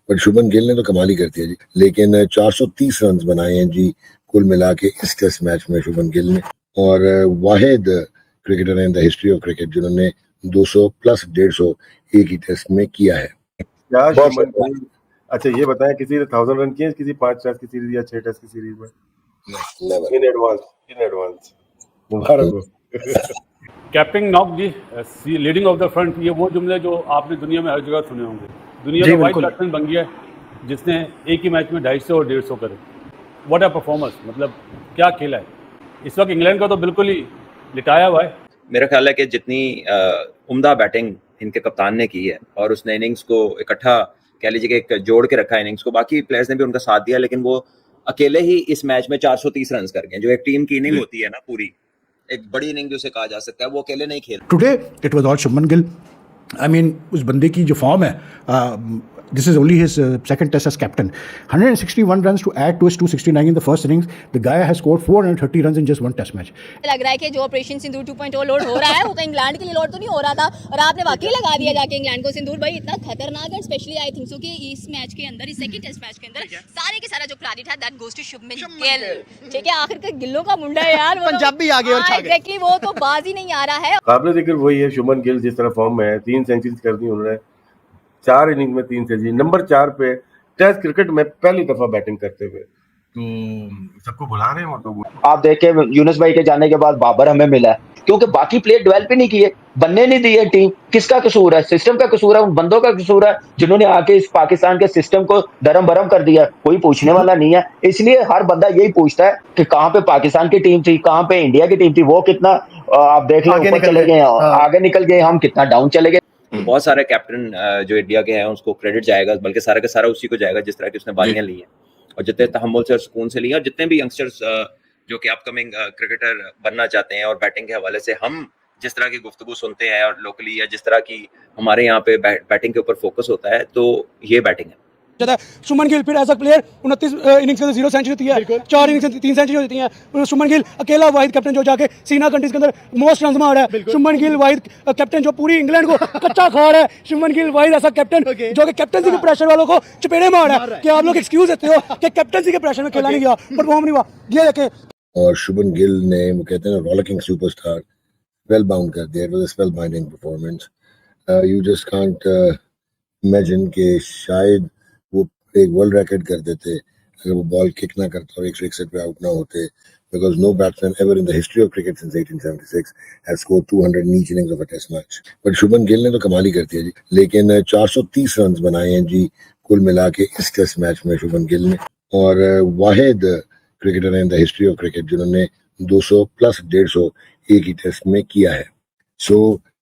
But Shubman Gill ने तो कमाल ही कर दिया जी। लेकिन 430 रन बनाए हैं जी कुल मिला के इस टेस्ट मैच में शुभमन गिल ने, और वाहिद cricketer in the history of cricket जिन्होंने 200 प्लस 150 एक ही टेस्ट में किया है। क्या शुभमन गिल, अच्छा ये बताएं, किसी ने 1000 रन किए किसी 5 टेस्ट की सीरीज या 6 टेस्ट की सीरीज में? इन एडवांस मुबारक हो। कैप्टन नॉक जी, लीडिंग ऑफ द फ्रंट, ये वो जुमले जो आपने दुनिया में हर जगह सुने होंगे। दुनिया में वाइड बैट्समैन बन गया है जिसने एक ही मैच में 250 और 150 करे। व्हाट अ परफॉर्मेंस, मतलब क्या खेला है। इस वक्त इंग्लैंड का तो बिल्कुल ही लिटाया हुआ है। मेरा ख्याल है कि जितनी उम्दा बैटिंग इनके कप्तान ने की है और उसने इनिंग्स को इकट्ठा कह लीजिए कि एक जोड़ के रखा है इनिंग्स को, बाकी प्लेयर्स ने भी उनका साथ दिया, लेकिन वो अकेले ही इस मैच में 430 रन कर गए। जो एक टीम की इनिंग होती है ना, पूरी एक बड़ी इनिंग जिसे कहा जा सकता है, वो अकेले नहीं खेल। Today it was all Shubman Gill. I mean उस बंदे की जो फॉर्म है, this is only his second test as captain. 161 runs to add to his 269 in the first innings. The guy has scored 430 runs in just one test match. लग रहा है कि जो ऑपरेशन सिंदूर 2.0 लोड हो रहा है वो तो इंग्लैंड के लिए लोड तो नहीं हो रहा था, और आपने वाकई लगा दिया जाके इंग्लैंड को सिंदूर। भाई इतना खतरनाक है, स्पेशली आई थिंक सो कि इस मैच के अंदर, इस सेकंड टेस्ट मैच के अंदर सारे के सारा जो क्रेडिट है that goes to Shubman Gill. ठीक है, आखिर का गिल्लों का मुंडा है यार, पंजाबी आ गए और छा गए। एग्जैक्टली, वो तो बाज ही नहीं आ रहा है। काबिल जिक्र वही है शुभमन गिल, जिस तरह फॉर्म में है। 3 सेंचुरीज कर दी उन्होंने, 4 इनिंग में 3 सेंचुरी, नंबर 4 पे टेस्ट क्रिकेट में पहली दफा बैटिंग करते हुए। तो सबको बुला रहे हैं वो तो। आप देखे यूनुस भाई के जाने के बाद बाबर हमें मिला है, क्योंकि बाकी प्लेयर डेवलप ही नहीं किए, बनने नहीं दिए टीम। किसका कसूर है? सिस्टम का कसूर है, उन बंदों का कसूर है जिन्होंने आके इस पाकिस्तान के सिस्टम को दरम बरम कर दिया। कोई पूछने वाला नहीं है, इसलिए हर बंदा यही पूछता है कि कहाँ पे पाकिस्तान की टीम थी, कहाँ पे इंडिया की टीम थी। वो कितना आप देख लो ऊपर चले गए, आगे निकल गए, हम कितना डाउन चले गए। बहुत सारे कैप्टन जो इंडिया के हैं उसको क्रेडिट जाएगा, बल्कि सारा का सारा उसी को जाएगा जिस तरह की उसने बारियां ली हैं और जितने तहम्मुल से और सुकून से ली हैं। और जितने भी यंगस्टर्स जो कि अपकमिंग क्रिकेटर बनना चाहते हैं, और बैटिंग के हवाले से हम जिस तरह की गुफ्तगू सुनते हैं और लोकली, या जिस तरह की हमारे यहाँ पे बैटिंग के ऊपर फोकस होता है, तो ये बैटिंग है। शुभमन गिल फिर एज अ प्लेयर 29 इनिंग्स के अंदर 0 सेंचुरी होती है, 4 इनिंग्स में 3 सेंचुरी होती है। शुभमन गिल अकेला वाहिद कैप्टन जो जाके सीना कंट्रीज के अंदर मोस्ट रन मार है। शुभमन गिल वाहिद कैप्टन जो पूरी इंग्लैंड को कच्चा खा रहा है। शुभमन गिल वाहिद ऐसा कैप्टन जो कि कैप्टनसी के प्रेशर वालों को चपेड़े मार रहा है। कि आप लोग एक्सक्यूज देते हो कि कैप्टनसी के प्रेशर में खेला नहीं गया, परफॉर्म नहीं हुआ, ये देखे। और शुभमन गिल ने वो कहते हैं रॉलिकिंग सुपरस्टार वेल बाउंड कर दिया। It was a spell binding performance. You just can't imagine कि शायद वो एक वर्ल्ड रिकॉर्ड कर देते अगर वो बॉल किक ना करता और 161 पे आउट ना होते, because no batsman ever in the history of cricket since 1876 has scored 200 in each innings of a test match. But Shubman Gill ने तो कमाल ही कर दिया जी। लेकिन 430 रन बनाए हैं जी कुल मिला के इस टेस्ट मैच में शुभमन गिल ने, और वाहिद cricketer in the history of cricket जिन्होंने 200 प्लस 150 एक ही टेस्ट में किया है। सो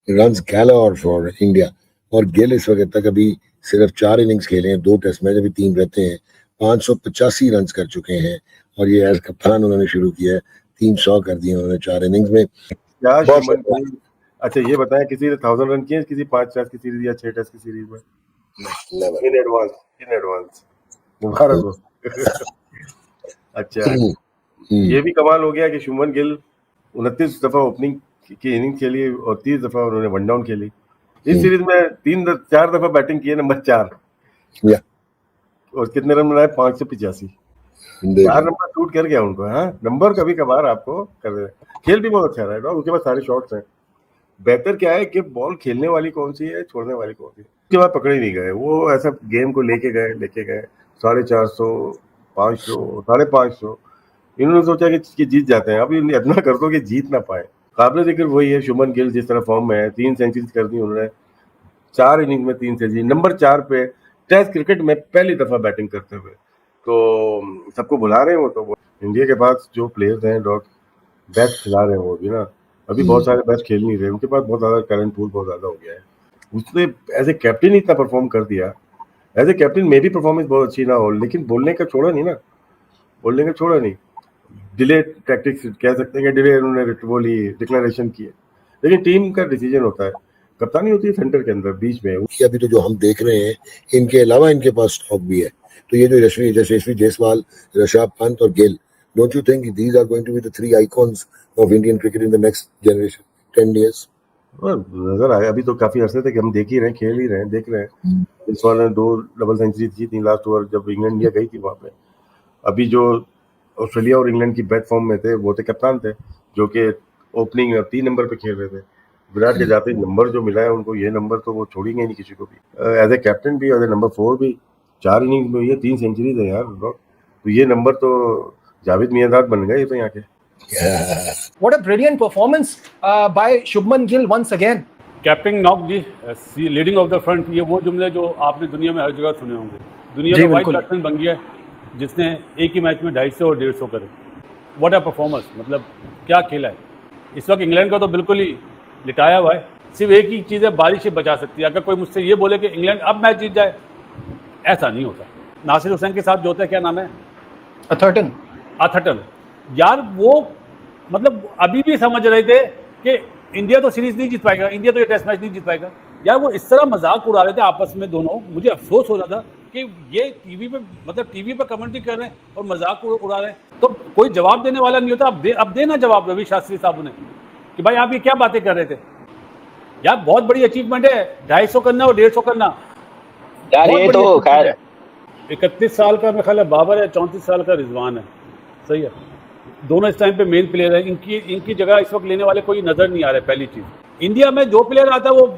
रन्स गैलर फॉर इंडिया। और गिल इस वक्त तक अभी सिर्फ 4 इनिंग्स खेले हैं, 2 टेस्ट मैच, अभी 3 रहते हैं। 585 रन कर चुके हैं, और ये एज कप्तान उन्होंने शुरू किया है। 300 कर दिए उन्होंने 4 इनिंग्स में। क्या शुभमन गिल, अच्छा ये बताएं, किसी ने 1000 रन किए किसी 5 टेस्ट की सीरीज या 6 टेस्ट की सीरीज में? इन एडवांस मुबारक हो। अच्छा ये भी कमाल हो गया कि शुभमन गिल 29 दफा ओपनिंग की इनिंग खेली और 30 दफा उन्होंने वन डाउन खेली। इस सीरीज में 4 दफा बैटिंग की है, नंबर 4, और कितने रन बनाए? 585। 4 नंबर शूट कर गया उनको। हाँ, नंबर कभी कभार आपको कर दे। खेल भी बहुत अच्छा रहा है, उसके बाद सारे शॉट्स हैं। बेहतर क्या है कि बॉल खेलने वाली कौन सी है, छोड़ने वाली कौन सी। उसके बाद पकड़े नहीं गए, वो ऐसा गेम को लेके गए 450, 500, 550। इन्होंने सोचा कि जीत जाते हैं, अभी इतना कर दो कि जीत ना पाए। काबिल जिक्र वही है शुभमन गिल, जिस तरह फॉर्म में है। 3 सेंचुरीज कर दी उन्होंने, 4 इनिंग में 3 सेंचुरी, नंबर 4 पे टेस्ट क्रिकेट में पहली दफा बैटिंग करते हुए। तो सबको बुला रहे हैं वो तो। इंडिया के पास जो प्लेयर्स हैं डॉट बेस्ट खिला रहे हैं वो भी ना, अभी बहुत सारे बेस्ट खेल नहीं रहे, उनके पास बहुत ज़्यादा टैलेंट पूल बहुत ज़्यादा हो गया है। उसने एज ए कैप्टन ही इतना परफॉर्म कर दिया। एज ए कैप्टन मे भी परफॉर्मेंस बहुत अच्छी ना हो, लेकिन बोलने का छोड़ा नहीं। डिले टैक्टिक्स कह सकते हैं कि डिले उन्होंने बोली, डिक्लेरेशन किए, लेकिन टीम का डिसीजन होता है, कप्तानी होती है सेंटर के अंदर बीच में। अभी तो जो हम देख रहे हैं, इनके अलावा इनके पास स्टॉक भी है। तो ये जो यशस्वी जायसवाल, ऋषभ पंत और Gill, don't you think these are going to be the 3 icons of Indian cricket in the next generation 10 years? और नजर आया अभी तो काफी अरसे तक हम देख ही रहे हैं, खेल ही रहे हैं, देख रहे हैं। इस बार 2 डबल सेंचुरी थी 3 लास्ट ओवर जब इंग्लैंड इंडिया गई थी वहां पे। अभी जो ऑस्ट्रेलिया और इंग्लैंड की बेस्ट फॉर्म में थे वो थे कप्तान थे जो कि ओपनिंग 3 नंबर पे खेल रहे थे। विराट के जाते ही नंबर जो मिला है उनको, ये नंबर तो वो छोड़ेंगे नहीं किसी को भी। एज ए कैप्टन भी, एज ए नंबर 4 भी 4 इनिंग्स में ये 3 सेंचुरीज है यार। तो ये नंबर तो जावेद मियांदाद बन गए ये तो यहाँ के। Yeah. What a brilliant performance by Shubman Gill once again. Capping knock जी लीडिंग ऑफ द फ्रंट, ये वो जुमले जो आपने दुनिया में हर जगह सुने होंगे। दुनिया जी, का वाइट बिल्कुल। बैट्समैन बन गया है जिसने एक ही मैच में 250 और 150 करे। व्हाट अ परफॉर्मेंस, मतलब क्या खेला है। इस वक्त इंग्लैंड का तो बिल्कुल ही लिटाया हुआ है। सिर्फ एक ही चीज़ है, बारिश ही बचा सकती है। अगर कोई मुझसे ये बोले कि इंग्लैंड अब मैच जीत जाए, ऐसा नहीं होता। नासिर हुसैन के साथ जो होता है, क्या नाम है, अथर्टन यार, वो मतलब अभी भी समझ रहे थे कि इंडिया तो सीरीज नहीं जीत पाएगा, इंडिया तो ये टेस्ट मैच नहीं जीत पाएगा। यार वो इस तरह मजाक उड़ा रहे थे आपस में दोनों। मुझे अफसोस हो रहा था कि ये टीवी पे, मतलब टीवी पे कमेंट्री कर रहे हैं और मजाक उड़ा रहे हैं, तो कोई जवाब देने वाला नहीं होता। अब देना जवाब रवि शास्त्री साहब ने कि भाई आप ये क्या बातें कर रहे थे। यार बहुत बड़ी अचीवमेंट है 250 करना और 150 करना यार। ये तो खैर 31 साल का मेरा ख्याल है बाबर है, 34 साल का रिजवान है। सही है, दोनों इस टाइम पे मेन प्लेयर है। इनकी जगह इस वक्त लेने वाले कोई नजर नहीं आ रहे। पहली चीज, इंडिया में जो प्लेयर आता है वो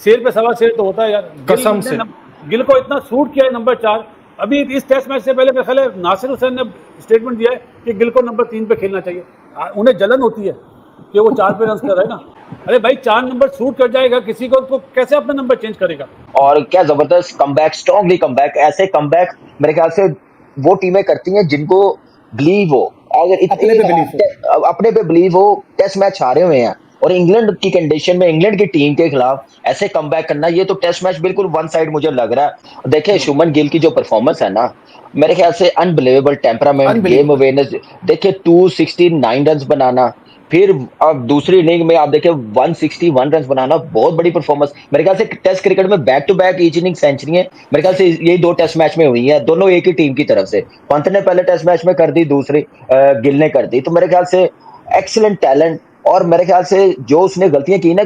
शेर पे सवा शेर तो होता है यार। कसम से गिल को इतना सूट किया है नंबर 4। अभी इस टेस्ट मैच से पहले मेरे ख्याल है नासिर हुसैन ने स्टेटमेंट दिया है कि गिल को नंबर 3 पे खेलना चाहिए। उन्हें जलन होती है कि वो 4 पे रन कर रहा है ना। अरे भाई 4 नंबर सूट कर जाएगा किसी को तो कैसे अपना नंबर चेंज करेगा। और क्या जबरदस्त कमबैक, स्ट्रॉन्गली कमबैक। ऐसे कमबैक मेरे ख्याल से वो टीमें करती हैं जिनको बिलीव हो, अगर अपने पे बिलीव हो। टेस्ट मैच हारे हुए हैं और इंग्लैंड की कंडीशन में, इंग्लैंड की टीम के खिलाफ ऐसे कमबैक करना, ये तो टेस्ट मैच बिल्कुल वन साइड मुझे लग रहा है। देखिए शुभमन गिल की जो परफॉर्मेंस है ना, मेरे ख्याल से अनबिलीवेबल टेम्परामेंट, गेम अवेयरनेस। देखिए 269 रन बनाना, फिर अब दूसरी इनिंग में आप देखिए 161 रन बनाना, बहुत बड़ी परफॉर्मेंस। मेरे ख्याल से टेस्ट क्रिकेट में back to back each inning century है मेरे ख्याल से यही 2 टेस्ट मैच में हुई है, दोनों एक ही टीम की तरफ से। पंत ने पहले टेस्ट मैच में कर दी, दूसरी गिल ने कर दी। तो मेरे ख्याल से एक्सीलेंट टैलेंट। और मेरे ख्याल से जो उसने गलतियां की ना,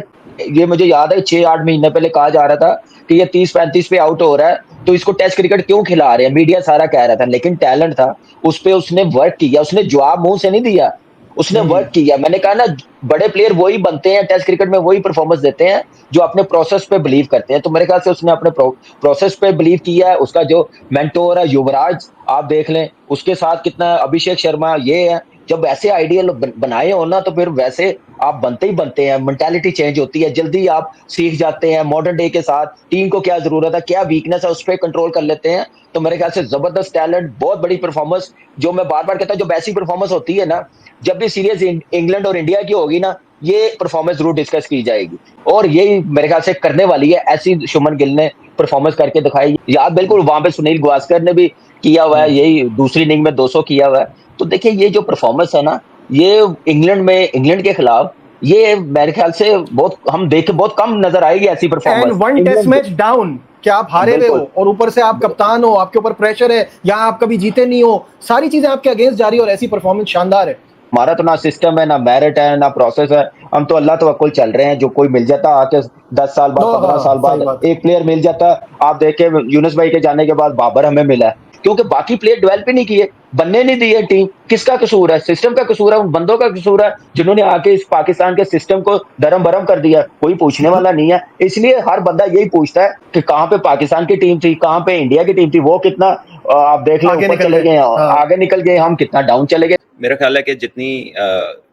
ये मुझे याद है 6-8 महीने पहले कहा जा रहा था कि ये 30-35 पे आउट हो रहा है तो इसको टेस्ट क्रिकेट क्यों खिला रहे हैं, मीडिया सारा कह रहा था। लेकिन टैलेंट था उस पे, उसने वर्क किया, उसने जवाब मुंह से नहीं दिया, उसने वर्क किया। मैंने कहा ना, बड़े प्लेयर वही बनते हैं टेस्ट क्रिकेट में, वही परफॉर्मेंस देते हैं जो अपने प्रोसेस पे बिलीव करते हैं। तो मेरे ख्याल से उसने अपने प्रोसेस पे बिलीव किया है। उसका जो मेंटोर है युवराज, आप देख लें उसके साथ कितना, अभिषेक शर्मा, ये है। जब ऐसे आइडियल बनाए हो ना तो फिर वैसे आप बनते ही बनते हैं। मेंटालिटी चेंज होती है, जल्दी आप सीख जाते हैं मॉडर्न डे के साथ। टीम को क्या जरूरत है, क्या वीकनेस है, उस पर कंट्रोल कर लेते हैं। तो मेरे ख्याल से जबरदस्त टैलेंट, बहुत बड़ी परफॉर्मेंस। जो मैं बार बार कहता हूँ, जब ऐसी परफॉर्मेंस होती है ना, जब भी सीरीज इंग्लैंड और इंडिया की होगी ना, ये परफॉर्मेंस जरूर डिस्कस की जाएगी और यही मेरे ख्याल से करने वाली है। ऐसी शुभमन गिल ने परफॉर्मेंस करके दिखाई। याद बिल्कुल वहां पे सुनील गावस्कर ने भी किया हुआ है, यही दूसरी इनिंग में 200 किया हुआ है। तो देखिए ये जो परफॉर्मेंस है ना, ये इंग्लैंड के खिलाफ, ये मेरे ख्याल से बहुत कम नजर आएगी ऐसी performance. And one test match down, क्या आप हारे हुए हो और ऊपर से आप कप्तान हो, आपके ऊपर प्रेशर है, या आप कभी जीते नहीं हो, सारी चीजें आपके अगेंस्ट जा रही है और ऐसी परफॉर्मेंस शानदार है। हमारा तो ना सिस्टम है, ना मेरिट है, ना प्रोसेस है। हम तो अल्लाह तवक्कुल चल रहे हैं। जो कोई मिल जाता आके 10 साल बाद, 15 साल बाद एक प्लेयर मिल जाता। आप देखे यूनुस भाई के जाने के बाद बाबर हमें मिला, क्योंकि बाकी प्लेयर डेवलप ही नहीं किए, बनने नहीं दिए टीम। किसका कसूर है? सिस्टम का कसूर है, उन बंदों का कसूर है जिन्होंने आके इस पाकिस्तान के सिस्टम को दरम बरम कर दिया। कोई पूछने वाला नहीं है। इसलिए हर बंदा यही पूछता है कि कहाँ पे पाकिस्तान की टीम थी, कहाँ पे इंडिया की टीम थी। वो कितना आप देख लो ऊपर चले गए, आगे निकल गए, हम कितना डाउन चले गए। मेरा ख्याल है कि जितनी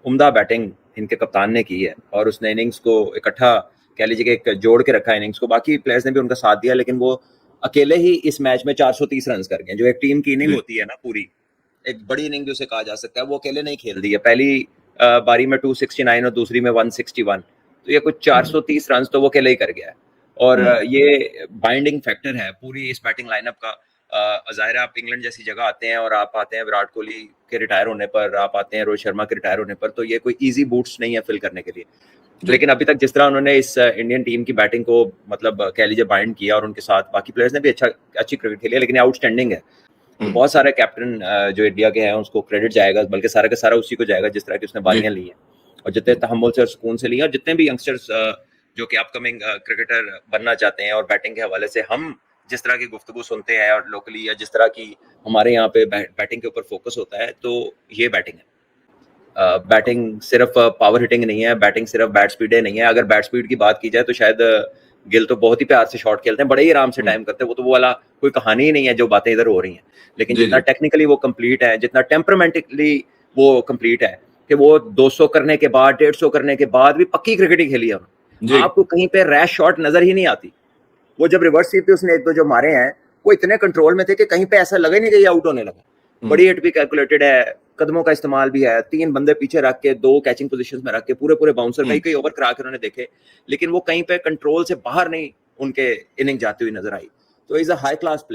उम्दा बैटिंग इनके कप्तान ने की है और उसने इनिंग्स को इकट्ठा, कह लीजिए कि एक जोड़ के रखा है इनिंग्स को, बाकी प्लेयर्स ने भी उनका साथ दिया, लेकिन वो अकेले ही इस मैच में 430 रन कर गए। जो एक टीम की इनिंग होती है ना, पूरी एक बड़ी इनिंग जिसे कहा जा सकता है, वो अकेले नहीं खेल दी है। पहली बारी में 269 और दूसरी में 161, तो ये कुछ 430 रन तो वो अकेले ही कर गया है। और ये बाइंडिंग फैक्टर है पूरी इस बैटिंग लाइनअप का। ज़ाहिर है आप इंग्लैंड जैसी जगह आते हैं और आप आते हैं विराट कोहली के रिटायर होने पर, आप आते हैं रोहित शर्मा के रिटायर होने पर, तो ये कोई इजी बूट्स नहीं है फिल करने के लिए। लेकिन अभी तक जिस तरह उन्होंने इस इंडियन टीम की बैटिंग को, मतलब कह लीजिए बाइंड किया, और उनके साथ बाकी प्लेयर्स ने भी अच्छी क्रिकेट खेली है, लेकिन आउटस्टैंडिंग है। बहुत सारे कैप्टन जो इंडिया के हैं उसको क्रेडिट जाएगा, बल्कि सारा का सारा उसी को जाएगा जिस तरह की उसने बारियां ली हैं। और जितने तहम्मुल से और सुकून से लिए, और जितने भी यंगस्टर्स जो कि अपकमिंग क्रिकेटर बनना चाहते हैं, और बैटिंग के हवाले से हम जिस तरह की गुफ्तगू सुनते हैं और लोकली, या जिस तरह की हमारे यहाँ पे बैटिंग के ऊपर फोकस होता है, तो ये बैटिंग है। बैटिंग सिर्फ पावर हिटिंग नहीं है, बैटिंग सिर्फ बैट स्पीड नहीं है। अगर बैट स्पीड की बात की जाए तो शायद गिल तो बहुत ही प्यार से शॉट खेलते हैं, बड़े ही आराम से टाइम करते हैं, वो तो वो वाला कोई कहानी ही नहीं है जो बातें इधर हो रही हैं। लेकिन जितना टेक्निकली वो कंप्लीट है, जितना टेम्परामेंटली वो कंप्लीट है, कि वो 200 करने के बाद, 150 करने के बाद भी पक्की क्रिकेट ही खेली है उन्होंने। आपको कहीं पे रैश शॉट नजर ही नहीं आती। वो जब रिवर्स स्वीप पे उसने 1-2 जो मारे हैं, वो इतने कंट्रोल में थे कि कहीं पे ऐसा लगा ही नहीं कि ये आउट होने लगा। बड़ी हिट भी कैलकुलेटेड है, कदमों का इस्तेमाल भी है, 3 बंदे पीछे रख के 2 कैचिंग पोजीशंस में रख के पूरे बाउंसर कई ओवर करा के उन्होंने देखे, लेकिन वो कहीं पे कंट्रोल से बाहर नहीं उनके इनिंग जाती हुई नजर आई। तो is a high class player.